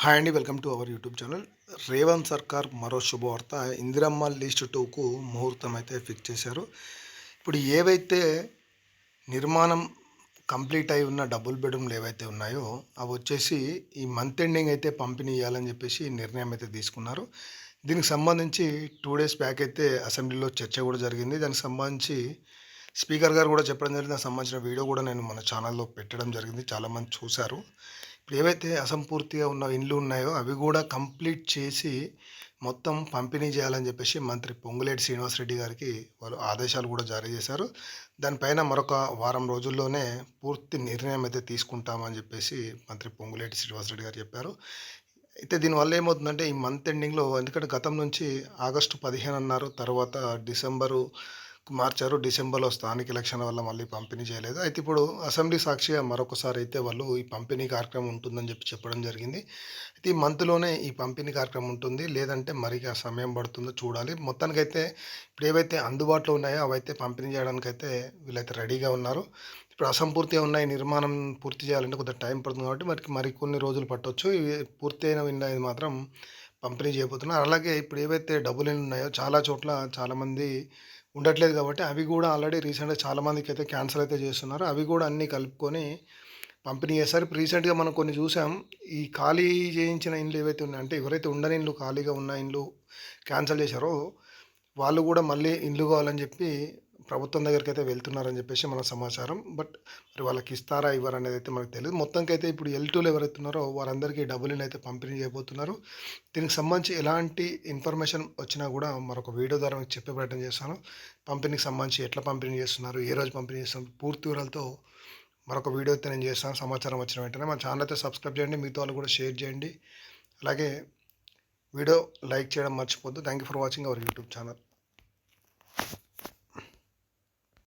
Hi అండి, welcome to our YouTube channel. Revanth సర్కార్ మరో శుభవార్త. ఇందిరమ్మ లిస్ట్ 2కు ముహూర్తం అయితే ఫిక్స్ చేశారు. ఇప్పుడు ఏవైతే నిర్మాణం కంప్లీట్ అయి ఉన్న డబుల్ బెడ్రూమ్లు ఏవైతే ఉన్నాయో అవి వచ్చేసి ఈ మంత్ ఎండింగ్ అయితే పంపిణీ చేయాలని చెప్పేసి నిర్ణయం అయితే తీసుకున్నారు. దీనికి సంబంధించి 2 డేస్ బ్యాక్ అయితే అసెంబ్లీలో చర్చ కూడా జరిగింది. దానికి సంబంధించి స్పీకర్ గారు కూడా చెప్పడం జరిగింది. దానికి సంబంధించిన వీడియో కూడా నేను మన ఛానల్లో పెట్టడం జరిగింది. చాలామంది చూశారు. ఇప్పుడు ఏవైతే అసంపూర్తిగా ఉన్న ఇండ్లు ఉన్నాయో అవి కూడా కంప్లీట్ చేసి మొత్తం పంపిణీ చేయాలని చెప్పేసి మంత్రి పొంగులేటి శ్రీనివాసరెడ్డి గారికి వాళ్ళు ఆదేశాలు కూడా జారీ చేశారు. దానిపైన మరొక వారం రోజుల్లోనే పూర్తి నిర్ణయం అయితే తీసుకుంటామని చెప్పేసి మంత్రి పొంగులేటి శ్రీనివాసరెడ్డి గారు చెప్పారు. అయితే దీనివల్ల ఏమవుతుందంటే ఈ మంత్ ఎండింగ్‌లో, ఎందుకంటే గతం నుంచి ఆగస్టు 15 అన్నారు. తర్వాత డిసెంబరుకు మార్చారు. డిసెంబర్‌లో స్థానిక ఎలక్షన్ల వల్ల మళ్ళీ పంపిణీ చేయలేదు. అయితే ఇప్పుడు అసెంబ్లీ సాక్షిగా మరొకసారి అయితే వాళ్ళు ఈ పంపిణీ కార్యక్రమం ఉంటుందని చెప్పడం జరిగింది. అయితే ఈ మంత్‌లోనే ఈ పంపిణీ కార్యక్రమం ఉంటుంది. లేదంటే మరి సమయం పడుతుందో చూడాలి. మొత్తానికైతే ఇప్పుడు ఏవైతే అందుబాటులో ఉన్నాయో అవైతే పంపిణీ చేయడానికైతే వీళ్ళైతే రెడీగా ఉన్నారు. ఇప్పుడు అసంపూర్తిగా ఉన్నాయి, నిర్మాణం పూర్తి చేయాలంటే కొంత టైం పడుతుంది కాబట్టి మరికొన్ని రోజులు పట్టొచ్చు. ఇవి పూర్తయిన ఇళ్ళది మాత్రం పంపిణీ చేయబోతున్నారు. అలాగే ఇప్పుడు ఏవైతే డబుల్ ఇళ్ళు ఉన్నాయో చాలా చోట్ల చాలామంది ఉండట్లేదు కాబట్టి అవి కూడా ఆల్రెడీ రీసెంట్‌గా చాలామందికైతే క్యాన్సల్ అయితే చేస్తున్నారు. అవి కూడా అన్నీ కలుపుకొని పంపిణీ చేస్తారు. ఇప్పుడు రీసెంట్‌గా మనం కొన్ని చూసాం. ఈ ఖాళీ చేయించిన ఇండ్లు ఏవైతే ఉన్నాయో, అంటే ఎవరైతే ఉండని ఇండ్లు, ఖాళీగా ఉన్న ఇండ్లు క్యాన్సల్ చేశారో వాళ్ళు కూడా మళ్ళీ ఇండ్లు కావాలని చెప్పి ప్రభుత్వం దగ్గరికైతే వెళ్తున్నారని చెప్పేసి మన సమాచారం. బట్ మరి వాళ్ళకి ఇస్తారా ఇవ్వరా అనేది అయితే మనకు తెలియదు. మొత్తానికైతే ఇప్పుడు L2లో ఎవరైతే ఉన్నారో వారందరికీ డబుల్ ఇల్లు అయితే పంపిణీ చేయబోతున్నారు. దీనికి సంబంధించి ఎలాంటి ఇన్ఫర్మేషన్ వచ్చినా కూడా మరొక వీడియో ద్వారా మీకు చెప్పే ప్రయత్నం చేస్తాను. పంపిణీకి సంబంధించి ఎట్లా పంపిణీ చేస్తున్నారు, ఏ రోజు పంపిణీ చేస్తున్నారు, పూర్తి వివరాలతో మరొక వీడియో అయితే నేను చేస్తాను. సమాచారం వచ్చిన వెంటనే మన ఛానల్ అయితే సబ్స్క్రైబ్ చేయండి, మిగతా వాళ్ళు కూడా షేర్ చేయండి. అలాగే వీడియో లైక్ చేయడం మర్చిపోద్దు. Thank you for watching our YouTube channel.